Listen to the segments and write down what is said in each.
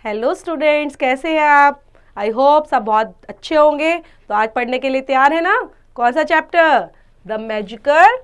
Hello students, कैसे हैं आप? आई होप सब बहुत अच्छे होंगे। तो आज पढ़ने के लिए तैयार है ना? कौन सा chapter? The magical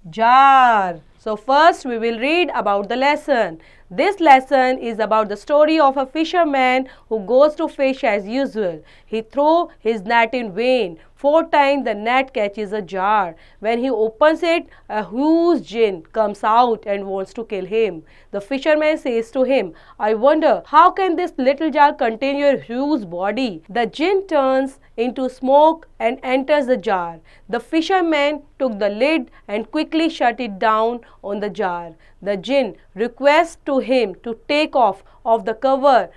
jar. So first we will read about the lesson. This lesson is about the story of a fisherman who goes to fish as usual. He throws his net in vain. 4 times the net catches a jar. When he opens it, a huge jinn comes out and wants to kill him. The fisherman says to him, I wonder, how can this little jar contain your huge body? The jinn turns into smoke and enters the jar. The fisherman took the lid and quickly shut it down on the jar. The jinn requests to him to take off the cover,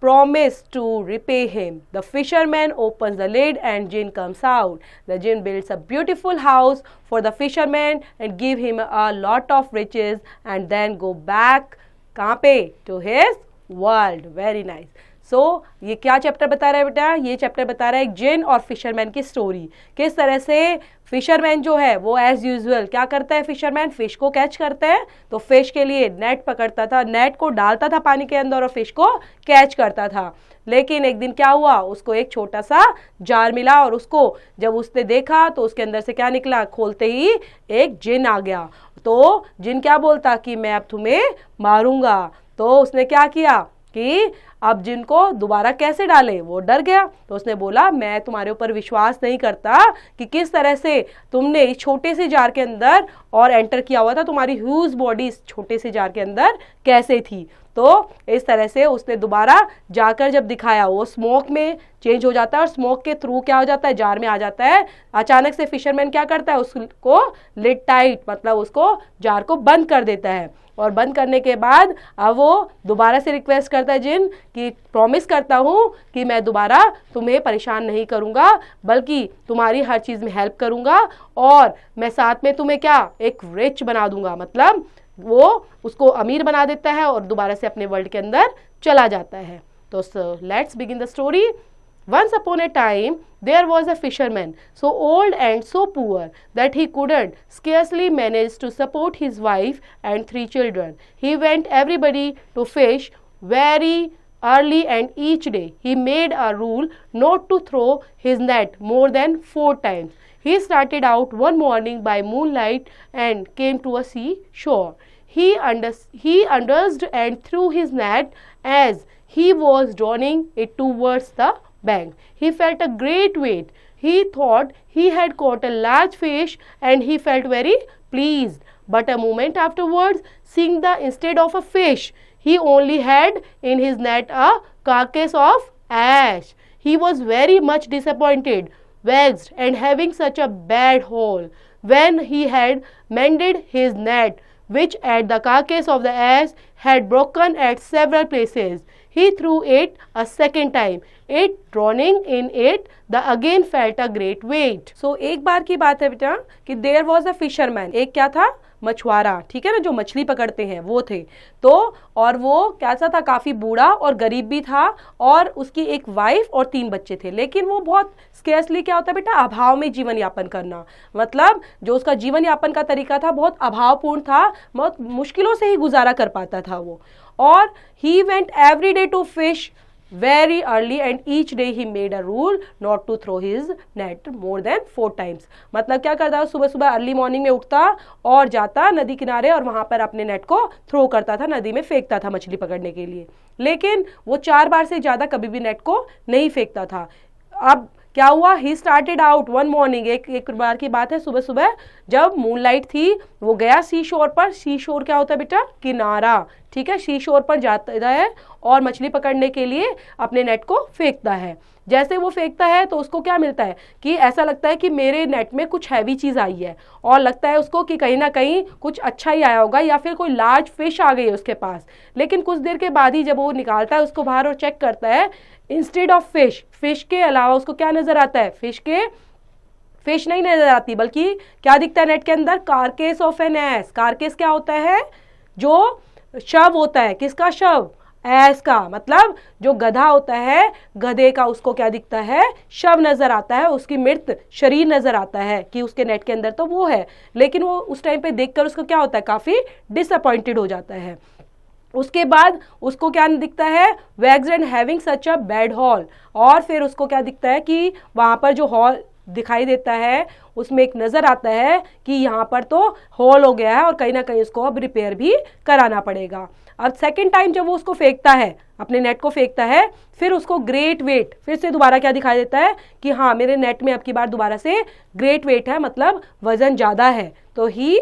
promise to repay him. The fisherman opens the lid and jinn comes out. The jinn builds a beautiful house for the fisherman and give him a lot of riches and then go back कहाँ पे? To his world. Very nice. ये क्या chapter बता रहा है बेटा? ये chapter बता रहा है एक जिन और फिशरमैन की स्टोरी। किस तरह से फिशरमैन जो है वो एज यूजुअल क्या करता है? फिशरमैन फिश को कैच करता है, तो फिश के लिए नेट पकड़ता था, नेट को डालता था पानी के अंदर और फिश को कैच करता था। लेकिन एक दिन क्या हुआ, उसको एक छोटा सा जार मिला और उसको जब उसने देखा तो उसके अंदर से क्या निकला? खोलते ही एक जिन आ गया। तो जिन क्या बोलता कि मैं अब तुम्हें मारूंगा। तो उसने क्या किया कि अब जिनको दोबारा कैसे डाले, वो डर गया। तो उसने बोला मैं तुम्हारे ऊपर विश्वास नहीं करता कि किस तरह से तुमने इस छोटे से जार के अंदर और एंटर किया हुआ था, तुम्हारी ह्यूज बॉडी इस छोटे से जार के अंदर कैसे थी। तो इस तरह से उसने दोबारा जाकर जब दिखाया, वो स्मोक में चेंज हो जाता है और स्मोक के थ्रू क्या हो जाता है? जार में आ जाता है। अचानक से फिशरमैन क्या करता है? उसको लिड टाइट, मतलब उसको जार को बंद कर देता है। और बंद करने के बाद अब वो दोबारा से रिक्वेस्ट करता है जिन कि प्रॉमिस करता हूँ कि मैं दोबारा तुम्हें परेशान नहीं करूँगा, बल्कि तुम्हारी हर चीज़ में हेल्प करूँगा और मैं साथ में तुम्हें क्या एक रिच बना दूंगा। मतलब वो उसको अमीर बना देता है और दोबारा से अपने वर्ल्ड के अंदर चला जाता है। तो let's begin the story. Once upon a time, there was a fisherman, so old and so poor that he couldn't scarcely manage to support his wife and 3 children. He went everybody to fish very early, and each day he made a rule not to throw his net more than 4 times. He started out one morning by moonlight and came to a seashore. He undressed and threw his net as he was drawing it towards the bank. He felt a great weight. He thought he had caught a large fish and he felt very pleased. But a moment afterwards, seeing that instead of a fish, he only had in his net a carcass of ash. He was very much disappointed, vexed, and having such a bad haul. When he had mended his net, which at the carcass of the ass had broken at several places, he threw it a second time. It drowning in it, the again felt a great weight. So एक बार की बात है बेटा कि there was a fisherman, एक क्या था? मछुआरा, ठीक है ना, जो मछली पकड़ते हैं वो थे। तो और वो कैसा था? काफ़ी बूढ़ा और गरीब भी था और उसकी एक वाइफ और 3 बच्चे थे। लेकिन वो बहुत स्केर्सली क्या होता है बेटा? अभाव में जीवन यापन करना। मतलब जो उसका जीवन यापन का तरीका था बहुत अभावपूर्ण था, बहुत मुश्किलों से ही गुजारा कर पाता था वो। और he went every day to fish very early and each day he made a rule not to throw his net more than 4 times. मतलब क्या करता है? सुबह सुबह अर्ली मॉर्निंग में उठता और जाता नदी किनारे और वहां पर अपने नेट को थ्रो करता था, नदी में फेंकता था मछली पकड़ने के लिए। लेकिन वो 4 बार से ज्यादा कभी भी नेट को नहीं फेंकता था। अब क्या हुआ? He started out one morning, एक बार की बात है, सुबह सुबह जब मूनलाइट थी वो गया सी शोर पर। सी शोर क्या होता है बेटा? किनारा, ठीक है। सी शोर पर जाता है और मछली पकड़ने के लिए अपने नेट को फेंकता है। जैसे वो फेंकता है तो उसको क्या मिलता है कि ऐसा लगता है कि मेरे नेट में कुछ हैवी चीज़ आई है और लगता है उसको कि कहीं ना कहीं कुछ अच्छा ही आया होगा या फिर कोई लार्ज फिश आ गई है उसके पास। लेकिन कुछ देर के बाद ही जब वो निकालता है उसको बाहर और चेक करता है, इंस्टेड ऑफ फिश, फिश के अलावा उसको क्या नजर आता है? फिश नहीं नजर आती, बल्कि क्या दिखता है नेट के अंदर? कारकेस ऑफ एन एस। कारकेस क्या होता है? जो शव होता है। किसका शव? एस का। मतलब जो गधा होता है, गधे का उसको क्या दिखता है? शव नजर आता है, उसकी मृत शरीर नजर आता है कि उसके नेट के अंदर तो वो है। लेकिन वो उस टाइम पे देखकर उसको क्या होता है? काफी डिसअपॉइंटेड हो जाता है। उसके बाद उसको क्या दिखता है, wags and having such a bad hall, और फिर उसको क्या दिखता है कि वहाँ पर जो हॉल दिखाई देता है उसमें एक नज़र आता है कि यहाँ पर तो हॉल हो गया है और कहीं ना कहीं उसको अब रिपेयर भी कराना पड़ेगा। और सेकेंड टाइम जब वो उसको फेंकता है, अपने नेट को फेंकता है, फिर उसको ग्रेट वेट, फिर से दोबारा क्या दिखाई देता है कि हाँ मेरे नेट में अब की बार दोबारा से ग्रेट वेट है, मतलब वजन ज़्यादा है। तो ही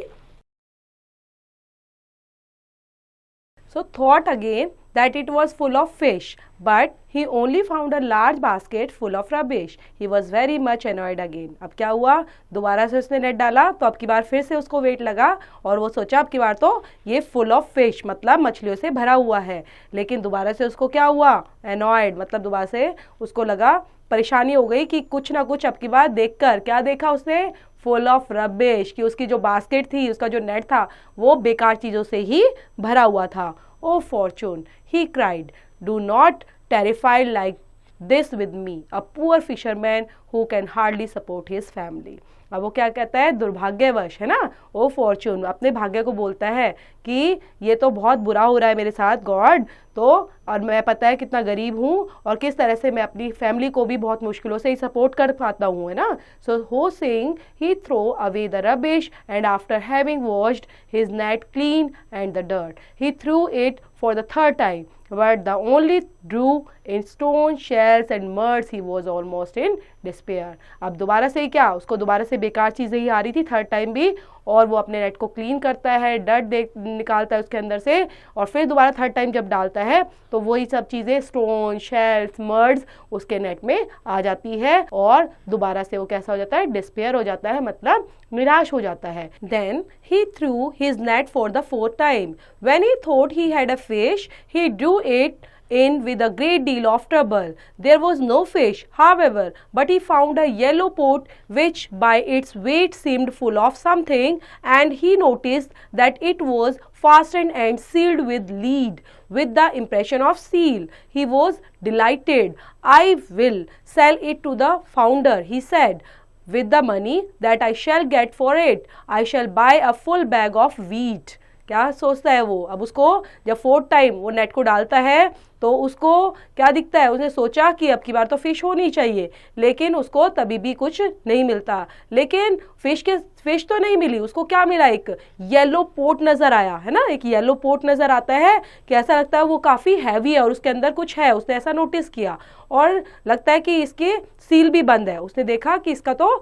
so thought again that it was full of fish, but he only found a large basket full of rubbish. He was very much annoyed again. अब क्या हुआ, दोबारा से उसने नेट डाला तो अब की बार फिर से उसको वेट लगा और वो सोचा अब की बार तो ये फुल ऑफ फिश मतलब मछलियों से भरा हुआ है, लेकिन दोबारा से उसको क्या हुआ, annoyed, मतलब दोबारा से उसको लगा, परेशानी हो गई कि कुछ ना कुछ अब की बार देखकर, क्या देखा उसने, फुल ऑफ रबिश, कि उसकी जो बास्केट थी, उसका जो नेट था वो बेकार चीज़ों से ही भरा हुआ था। Oh fortune, he cried, do not terrified like this with me, a poor fisherman who can hardly support his family. अब वो क्या कहता है, दुर्भाग्यवश, है ना, ओ फॉर्चून अपने भाग्य को बोलता है कि ये तो बहुत बुरा हो रहा है मेरे साथ गॉड, तो और मैं पता है कितना गरीब हूँ और किस तरह से मैं अपनी फैमिली को भी बहुत मुश्किलों से ही सपोर्ट कर पाता हूँ, है ना। So who saying he throw away the rubbish and after having washed his net clean and the dirt he threw it for the third time, but the only drew in stone shells and muds, he was almost in despair। अब दोबारा से ही क्या, उसको दोबारा से बेकार चीज़ें ही आ रही थी थर्ड टाइम भी, और वो अपने नेट को क्लीन करता है, डर्ट निकालता है उसके अंदर से, और फिर दोबारा थर्ड टाइम जब डालता है तो वही सब चीज़ें स्टोन शेल्स मर्ड्स उसके नेट में आ जाती है और दोबारा से वो कैसा हो जाता है, डिस्पेयर हो जाता है, मतलब निराश हो जाता है। Then he threw his net for the fourth time, when he thought he had a fish he drew it in with a great deal of trouble. There was no fish, however, but he found a yellow pot which by its weight seemed full of something, and he noticed that it was fastened and sealed with lead with the impression of seal. He was delighted. I will sell it to the founder, he said. With the money that I shall get for it, I shall buy a full bag of wheat. क्या सोचता है वो, अब उसको जब fourth time वो net को डालता है तो उसको क्या दिखता है, उसने सोचा कि अब की बार तो फिश होनी चाहिए, लेकिन उसको तभी भी कुछ नहीं मिलता। लेकिन फिश तो नहीं मिली, उसको क्या मिला, एक येलो पोट नज़र आया, है ना, एक येलो पोट नज़र आता है कि ऐसा लगता है वो काफ़ी हैवी है और उसके अंदर कुछ है, उसने ऐसा नोटिस किया और लगता है कि इसकी सील भी बंद है। उसने देखा कि इसका तो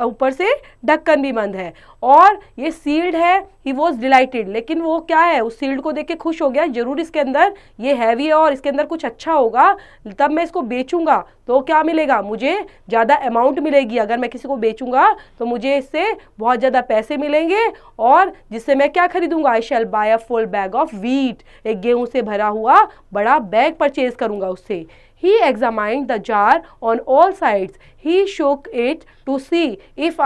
ऊपर से ढक्कन भी बंद है और ये सील्ड है। ही वॉज डिलाइटेड, लेकिन वो क्या है, उस सील्ड को देख के खुश हो गया, जरूर इसके अंदर ये हैवी है और इसके अंदर कुछ अच्छा होगा, तब मैं इसको बेचूंगा तो क्या मिलेगा, मुझे ज़्यादा अमाउंट मिलेगी, अगर मैं किसी को बेचूंगा तो मुझे इससे बहुत ज़्यादा पैसे मिलेंगे और जिससे मैं क्या खरीदूंगा, I shall buy a full bag of wheat, एक गेहूं से भरा हुआ बड़ा बैग परचेज करूंगा उससे। He examined the jar on all sides. He shook it to see if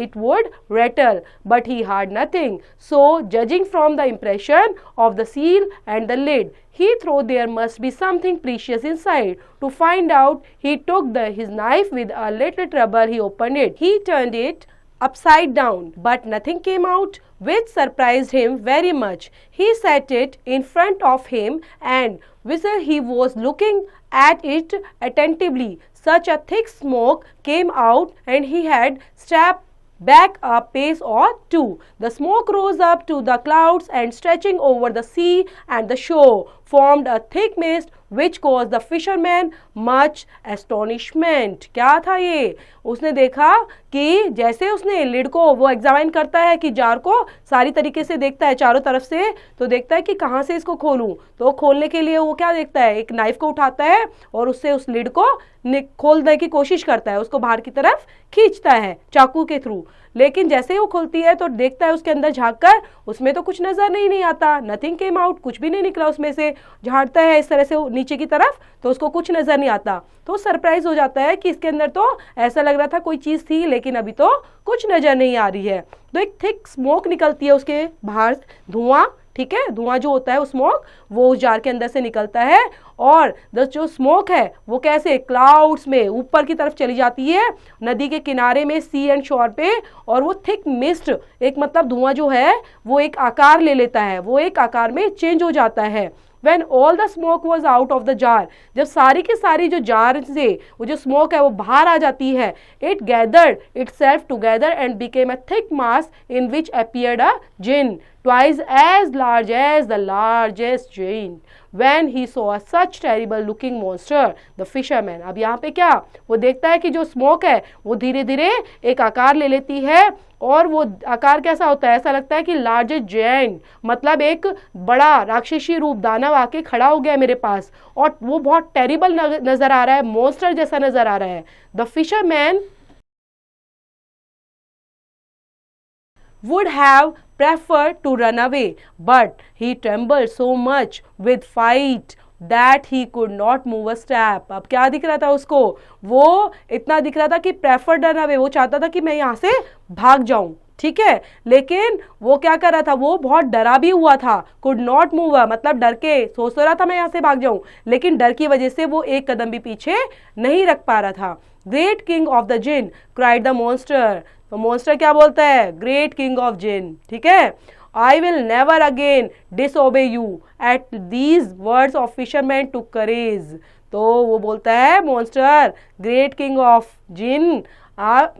it would rattle, but he heard nothing. So, judging from the impression of the seal and the lid, he thought there must be something precious inside. To find out, he took his knife. With a little trouble, he opened it. He turned it upside down, but nothing came out, which surprised him very much. He set it in front of him, and while he was looking at it attentively, such a thick smoke came out, and he had stepped back a pace or two. The smoke rose up to the clouds and stretching over the sea and the shore formed a thick mist which caused the fisherman much astonishment. क्या था ये, उसने देखा कि जैसे उसने lid को वो एग्जामिन करता है कि जार को सारी तरीके से देखता है चारों तरफ से, तो देखता है कि कहाँ से इसको खोलूं, तो खोलने के लिए वो क्या देखता है, एक नाइफ को उठाता है और उससे उस लिड को खोलने की कोशिश करता है, उसको बाहर की तरफ खींचता है चाकू के थ्रू। लेकिन जैसे ही वो खुलती है तो देखता है उसके अंदर झाँक कर, उसमें तो कुछ नजर नहीं आता, नथिंग केम आउट, कुछ भी नहीं निकला उसमें से। झाड़ता है इस तरह से नीचे की तरफ तो उसको कुछ नजर नहीं आता, तो सरप्राइज हो जाता है कि इसके अंदर तो ऐसा लग रहा था कोई चीज थी लेकिन अभी तो कुछ नजर नहीं आ रही है। तो एक थिक स्मोक निकलती है उसके बाहर, धुआं ठीक है, धुआं जो होता है वो स्मोक वो उस जार के अंदर से निकलता है, और जो स्मोक है वो कैसे क्लाउड्स में ऊपर की तरफ चली जाती है नदी के किनारे में, सी एंड शोर पे, और वो थिक मिस्ट, एक मतलब धुआं जो है वो एक आकार ले लेता है, वो एक आकार में चेंज हो जाता है। When all the smoke was out of the jar, जब सारी की सारी जो जार से वो जो स्मोक है वो बाहर आ जाती है, it gathered itself together and became a thick mass in which appeared a jinn twice as large as the largest giant. When he saw such terrible looking monster, the fisherman, अब यहाँ पे क्या वो देखता है कि जो स्मोक है वो धीरे धीरे एक आकार ले लेती है, और वो आकार कैसा होता है, ऐसा लगता है कि लार्जेस्ट जायंट, मतलब एक बड़ा राक्षसी रूप दानव आके खड़ा हो गया है मेरे पास, और वो बहुत टेरिबल नजर आ रहा है, मॉन्स्टर जैसा नजर आ रहा है। The fisherman would have preferred to run away, but he trembled so much with fright that he could not move a step. अब क्या दिख रहा था उसको, वो इतना दिख रहा था कि preferred run away, वो चाहता था कि मैं यहाँ से भाग जाऊं, ठीक है, लेकिन वो क्या कर रहा था, वो बहुत डरा भी हुआ था, could not move, मतलब डर के सोच रहा था मैं यहाँ से भाग जाऊं, लेकिन डर की वजह से वो एक कदम भी पीछे नहीं रख पा रहा था। Great king of the jinn, cried the monster, तो मॉन्स्टर क्या बोलता है, ग्रेट किंग ऑफ जिन, ठीक है, I will never again disobey you, at these words of fisherman took courage. तो वो बोलता है monster, great king of jinn,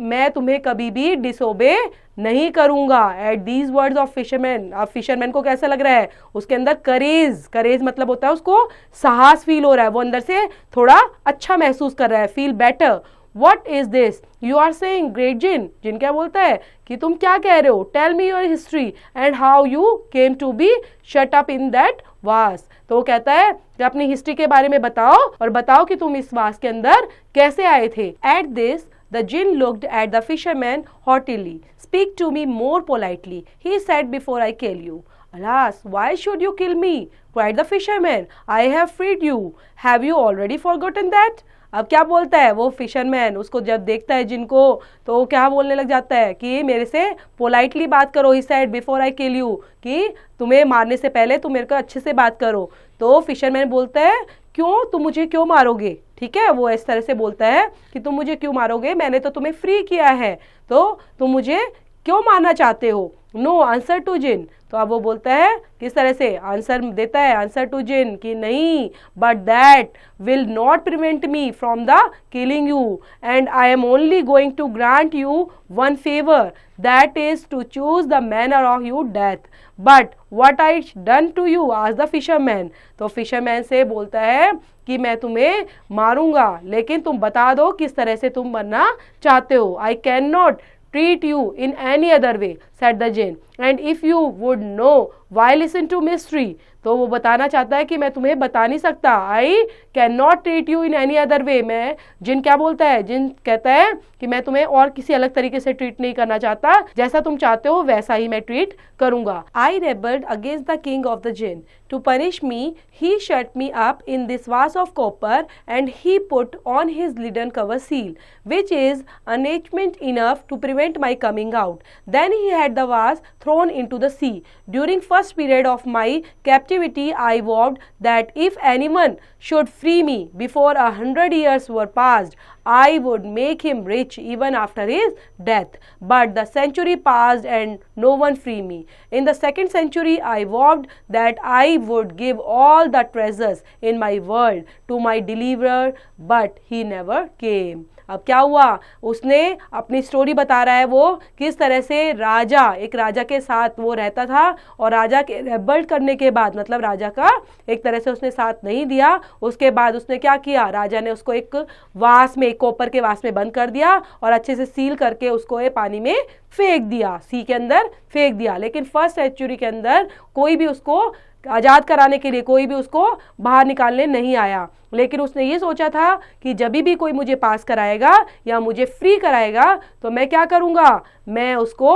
मैं तुम्हें कभी भी डिसओबे नहीं करूंगा, at these words of fisherman. अब फिशरमैन को कैसा लग रहा है, उसके अंदर करेज, करेज मतलब होता है उसको साहस फील हो रहा है, वो अंदर से थोड़ा अच्छा महसूस कर रहा है, feel better. What is this you are saying, great jinn? जिन क्या बोलता है कि तुम क्या कह रहे हो, tell me your history and how you came to be shut up in that vase. तो वो कहता है कि अपनी हिस्ट्री के बारे में बताओ, और बताओ कि तुम इस वास के अंदर कैसे आए थे। At this the jinn looked at the fisherman haughtily. Speak to me more politely, he said, before I kill you. Alas, why should you kill me? Cried the fisherman. I have freed you. Have you already forgotten that? अब क्या बोलता है वो fisherman, उसको जब देखता है जिनको, तो वो क्या बोलने लग जाता है कि मेरे से पोलाइटली बात करो, he said before I kill you, कि तुम्हें मारने से पहले तुम मेरे को अच्छे से बात करो। तो फिशरमैन बोलता है क्यों, तुम मुझे क्यों मारोगे, ठीक है, वो इस तरह से बोलता है कि तुम मुझे क्यों मारोगे, मैंने तो तुम्हें फ्री किया है, तो तुम मुझे क्यों मारना चाहते हो। नो आंसर टू जिन, तो अब वो बोलता है किस तरह से आंसर देता है, आंसर टू जिन कि नहीं, but that will not prevent me from the killing you, and I am only going to grant you one favour, that is to choose the manner of your death, but what I done to you, आज the fisherman. तो fisherman से बोलता है कि मैं तुम्हें मारूंगा, लेकिन तुम बता दो किस तरह से तुम मरना चाहते हो। आई can not treat you in any other way, said the jinn, and if you would know, why listen to mystery? तो वो बताना चाहता है कि मैं तुम्हें बता नहीं सकता, आई can not treat you in any other way. मैं जिन क्या बोलता है, जिन कहता है कि मैं तुम्हें और किसी अलग तरीके से ट्रीट नहीं करना चाहता, जैसा तुम चाहते हो वैसा ही मैं ट्रीट करूंगा। I rebelled against the king of the jinn, to punish me he shut me up in this vase of copper, and he put on his leaden cover seal, which is enchantment enough to prevent my coming out. Then he had the vase thrown into the sea. During first period of my captivity, I vowed that if anyone should free me before 100 years were passed, I would make him rich even after his death. But the century passed and no one freed me. In the second century, I vowed that I would give all the treasures in my world to my deliverer, but he never came. अब क्या हुआ, उसने अपनी story बता रहा है वो किस तरह से राजा, एक राजा के साथ वो रहता था, और राजा के रेबल्ट करने के बाद, मतलब राजा का एक तरह से उसने साथ नहीं दिया, उसके बाद उसने क्या किया, राजा ने उसको एक वास में, एक कॉपर के वास में बंद कर दिया, और अच्छे से सील करके उसको ये पानी में फेंक दिया, सी के अंदर फेंक दिया। लेकिन फर्स्ट सेंचुरी के अंदर कोई भी उसको आज़ाद कराने के लिए कोई भी उसको बाहर निकालने नहीं आया, लेकिन उसने ये सोचा था कि जब भी कोई मुझे पास कराएगा या मुझे फ्री कराएगा तो मैं क्या करूँगा, मैं उसको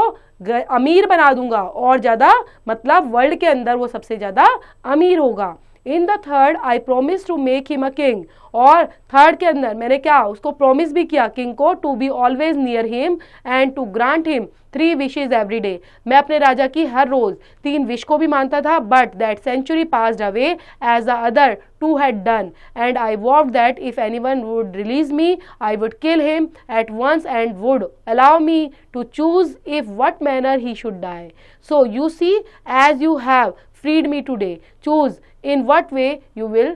अमीर बना दूंगा, और ज़्यादा, मतलब वर्ल्ड के अंदर वो सबसे ज़्यादा अमीर होगा। In the third I promise to make him a king, और थर्ड के अंदर मैंने क्या उसको प्रॉमिस भी किया किंग को, to be always near him and to grant him 3 wishes every day. मैं अपने राजा की हर रोज 3 विश को भी मानता था, but that century passed away as the other 2 had done, and I vowed that if anyone would release me, I would kill him at once and would allow me to choose if what manner he should die. So you see, as you have freed me today, choose in what way you will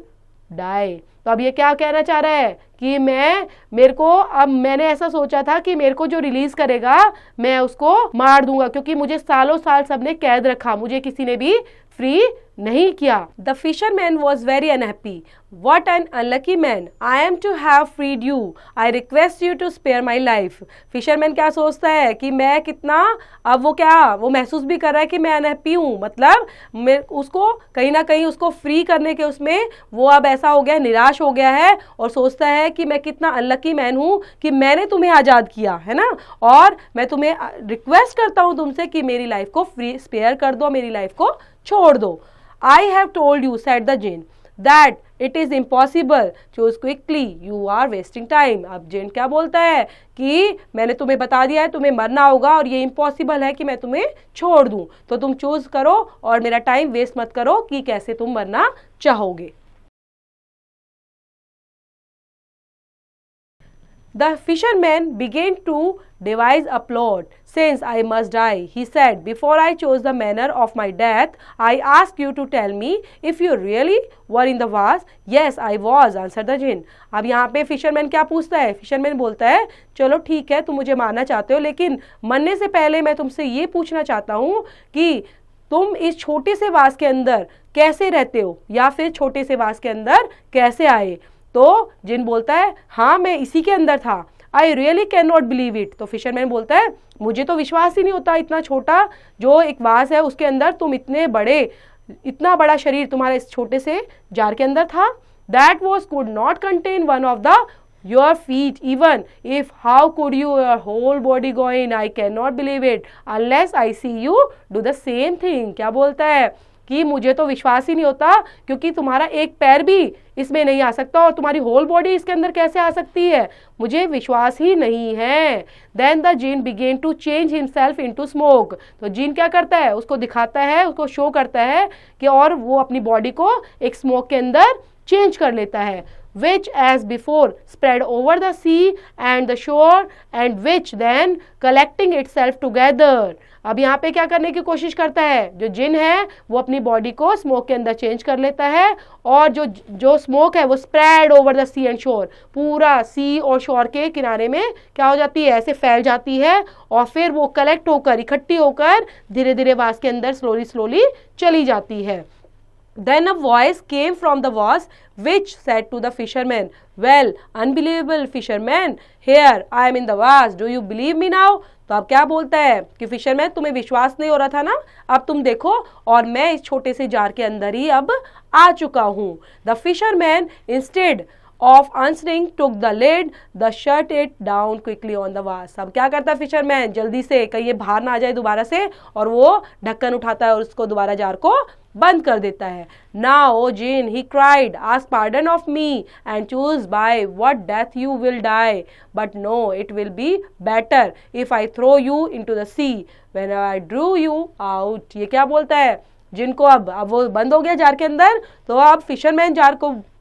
die. तो अब ये क्या कहना चाह रहा है कि अब मैंने ऐसा सोचा था कि मेरे को जो रिलीज करेगा मैं उसको मार दूंगा, क्योंकि मुझे सालों साल सबने कैद रखा, मुझे किसी ने भी फ्री नहीं किया। The fisherman was very unhappy, what an unlucky man, I am to have freed you, I request you to spare my life. Fisherman क्या सोचता है कि मैं कितना, अब वो महसूस भी कर रहा है कि मैं अनहैप्पी हूँ, मतलब उसको कहीं ना कहीं उसको फ्री करने के उसमें वो अब ऐसा हो गया, निराश हो गया है और सोचता है कि मैं कितना अनलकी मैन हूँ कि मैंने तुम्हें आज़ाद किया है ना, और मैं तुम्हें रिक्वेस्ट करता हूँ तुमसे कि मेरी लाइफ को फ्री स्पेयर कर दो, मेरी लाइफ को छोड़ दो। I have told you, said the jinn, that it is impossible. Choose quickly, you are wasting time. अब जिन क्या बोलता है कि मैंने तुम्हें बता दिया है तुम्हें मरना होगा और ये इम्पॉसिबल है कि मैं तुम्हें छोड़ दूं, तो तुम चूज करो और मेरा टाइम वेस्ट मत करो कि कैसे तुम मरना चाहोगे। The fisherman began to devise a plot. Since I must die, he said, before I chose the manner of my death, I ask you to tell me if you really were in the vase. Yes, I was, answered the jinn. अब यहाँ पे fisherman क्या पूछता है, fisherman बोलता है चलो ठीक है तुम मुझे मारना चाहते हो, लेकिन मरने से पहले मैं तुमसे ये पूछना चाहता हूँ कि तुम इस छोटे से वास के अंदर कैसे रहते हो, या फिर छोटे से वास के अंदर कैसे आए। तो जिन बोलता है हाँ मैं इसी के अंदर था, I really can not believe it. तो फिशरमैन बोलता है मुझे तो विश्वास ही नहीं होता, इतना छोटा जो एक वास है उसके अंदर तुम इतना बड़ा शरीर तुम्हारे इस छोटे से जार के अंदर था। That was could not contain one of the your feet even if how could you your whole body go in, I can not believe it unless I see you do the same thing. क्या बोलता है कि मुझे तो विश्वास ही नहीं होता क्योंकि तुम्हारा एक पैर भी इसमें नहीं आ सकता और तुम्हारी होल बॉडी इसके अंदर कैसे आ सकती है, मुझे विश्वास ही नहीं है। Then the jinn began to change himself into smoke. तो जिन क्या करता है उसको दिखाता है, उसको शो करता है कि और वो अपनी बॉडी को एक स्मोक के अंदर चेंज कर लेता है। which as before spread over the sea and the shore and which then collecting itself together। अब यहाँ पे क्या करने की कोशिश करता है, जो जिन है वो अपनी बॉडी को स्मोक के अंदर चेंज कर लेता है और जो स्मोक है वो spread over the sea and shore, पूरा सी और शोर के किनारे में क्या हो जाती है, ऐसे फैल जाती है और फिर वो कलेक्ट होकर इकट्ठी होकर धीरे धीरे वास के अंदर स्लोली चली जाती है। Then a voice came from the vase which said to the fisherman, well, unbelievable fisherman, here I am in the vase, do you believe me now? तो अब क्या बोलता है कि फिशरमैन तुम्हें विश्वास नहीं हो रहा था ना, अब तुम देखो और मैं इस छोटे से जार के अंदर ही अब आ चुका हूँ। The fisherman instead of answering took the lid, the shut it down quickly on the vase। अब क्या करता है फिशरमैन, जल्दी से कहीं ये बाहर ना आ जाए दोबारा से, और वो ढक्कन उठाता है और उसको दोबारा जार को बंद कर देता है। Now O jinn, he cried, ask pardon of me and choose by what death you will die, but no, it will be better if I throw you into the sea when I drew you out। ये क्या बोलता है, जिनको अब वो बंद हो गया जार के अंदर, तो अब फिशरमैन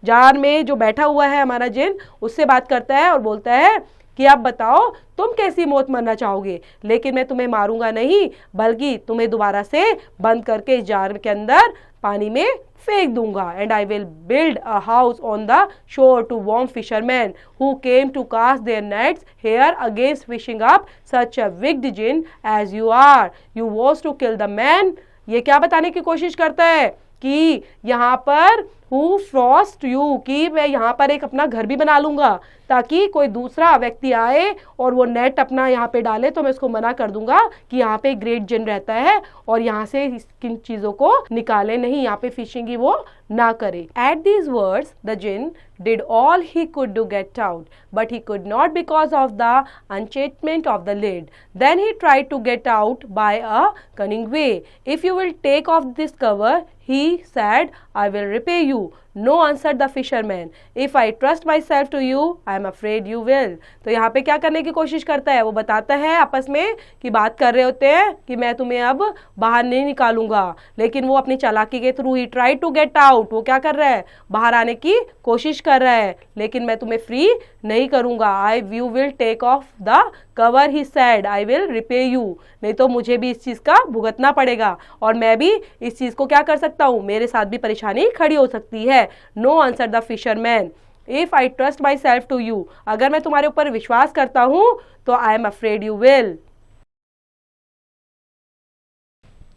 जार में जो बैठा हुआ है हमारा जिन, उससे बात करता है और बोलता है कि आप बताओ तुम कैसी मौत मरना चाहोगे, लेकिन मैं तुम्हें मारूंगा नहीं बल्कि तुम्हें दोबारा से बंद करके इस जार के अंदर पानी में फेंक दूंगा। And I will build a house on the shore to warn fisherman who came to cast their nets here against fishing up such a wicked jinn as you are, you was to kill the man. ये क्या बताने की कोशिश करता है कि यहाँ पर हु फ्रॉस्ट यू, कि मैं यहाँ पर एक अपना घर भी बना लूंगा ताकि कोई दूसरा व्यक्ति आए और वो नेट अपना यहाँ पे डाले तो मैं उसको मना कर दूंगा कि यहाँ पे ग्रेट जिन रहता है और यहाँ से किन चीजों को निकाले नहीं, यहाँ पे फिशिंग ही वो ना करे। At these words the jinn did all he could to get out, but he could not because of the enchantment of the lid. Then he tried to get out by a cunning way. If you will take off this cover, he said, I will repay you. No, answered the fisherman. If I trust myself to you, I am afraid you will. तो यहाँ पे क्या करने की कोशिश करता है, वो बताता है आपस में कि बात कर रहे होते हैं कि मैं तुम्हें अब बाहर नहीं निकालूंगा, लेकिन वो अपनी चालाकी के थ्रू ही ट्राई टू गेट आउट, वो क्या कर रहा है, बाहर आने की कोशिश कर रहा है, लेकिन मैं तुम्हें फ्री नहीं करूंगा. You will take off the cover, he said, I will repay you. नहीं तो मुझे भी इस चीज़ का भुगतना पड़ेगा और मैं भी इस चीज़ को क्या कर सकता हूँ, मेरे साथ भी परेशानी खड़ी हो सकती है. No, answer the fisherman. If I trust my self to you, अगर मैं तुम्हारे ऊपर विश्वास करता हूँ तो I am afraid you will,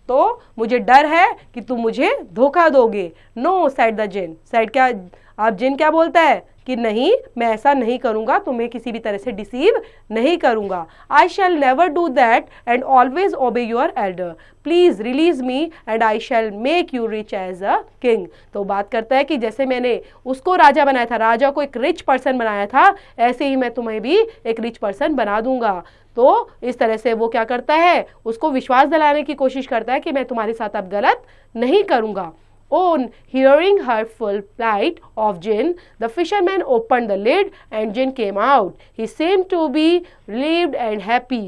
तो मुझे डर है कि तुम मुझे धोखा दोगे. No, said the jinn. Said क्या, अब जिन क्या बोलता है कि नहीं, मैं ऐसा नहीं करूंगा, तुम्हें किसी भी तरह से डिसीव नहीं करूंगा. I shall never do that and always obey your elder. Please release me and I shall make you rich as a king. तो बात करता है कि जैसे मैंने उसको राजा बनाया था, राजा को एक रिच पर्सन बनाया था, ऐसे ही मैं तुम्हें भी एक रिच पर्सन बना दूंगा. तो इस तरह से वो क्या करता है, उसको विश्वास दिलाने की कोशिश करता है कि मैं तुम्हारे साथ अब गलत नहीं करूंगा. On hearing her full plight of Jinn, the fisherman opened the lid and Jinn came out. He seemed to be relieved and happy.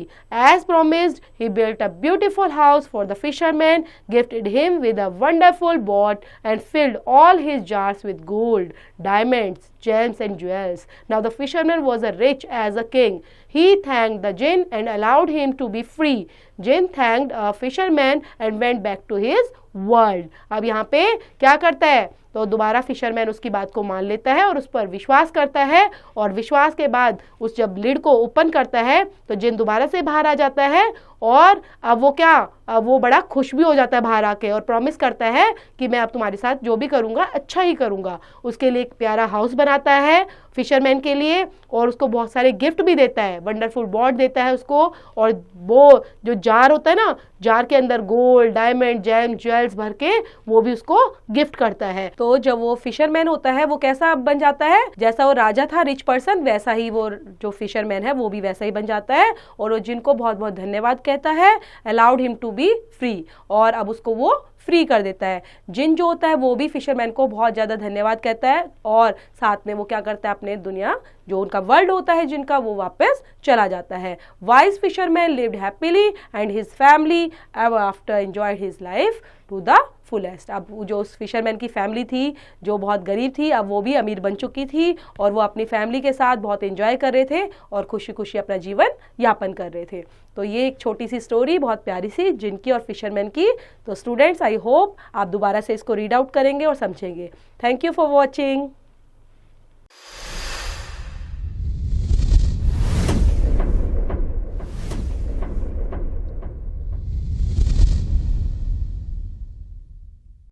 As promised, he built a beautiful house for the fisherman, gifted him with a wonderful boat, and filled all his jars with gold, diamonds, gems, and jewels. Now the fisherman was as rich as a king. He thanked the Jinn and allowed him to be free. Jinn thanked a fisherman and went back to his world. अब यहाँ पे क्या करता है, तो दोबारा fisherman उसकी बात को मान लेता है और उस पर विश्वास करता है, और विश्वास के बाद उस जब लिड को ओपन करता है तो जिन दोबारा से बाहर आ जाता है, और अब वो क्या, अब वो बड़ा खुश भी हो जाता है बाहर आके, और प्रॉमिस करता है कि मैं अब तुम्हारे साथ जो भी करूँगा अच्छा ही करूँगा. उसके लिए एक प्यारा हाउस बनाता है फिशरमैन के लिए, और उसको बहुत सारे गिफ्ट भी देता है, वंडरफुल बॉट देता है उसको, और वो जो जार होता है ना, जार के अंदर गोल्ड, डायमंड, जेम, ज्वेल्स भर के वो भी उसको गिफ्ट करता है. तो जब वो फिशरमैन होता है वो कैसा बन जाता है, जैसा वो राजा था रिच पर्सन, वैसा ही वो जो फिशरमैन है वो भी वैसा ही बन जाता है, और वो जिनको बहुत बहुत धन्यवाद कहता है, allowed him to be free, और अब उसको वो फ्री कर देता है. जिन जो होता है वो भी फिशरमैन को बहुत ज़्यादा धन्यवाद कहता है, और साथ में वो क्या करता है, अपने दुनिया जो उनका वर्ल्ड होता है जिनका, वो वापस चला जाता है. Wise fisherman lived happily and his family ever after enjoyed his life to the fullest. अब जो उस फिशरमैन की फैमिली थी जो बहुत गरीब थी, अब वो भी अमीर बन चुकी थी, और वो अपनी फैमिली के साथ बहुत एंजॉय कर रहे थे और खुशी खुशी अपना जीवन यापन कर रहे थे. तो ये एक छोटी सी स्टोरी, बहुत प्यारी सी, जिनकी और फिशरमैन की. तो स्टूडेंट्स, आई होप आप दोबारा से इसको रीड आउट करेंगे और समझेंगे. Thank you for watching.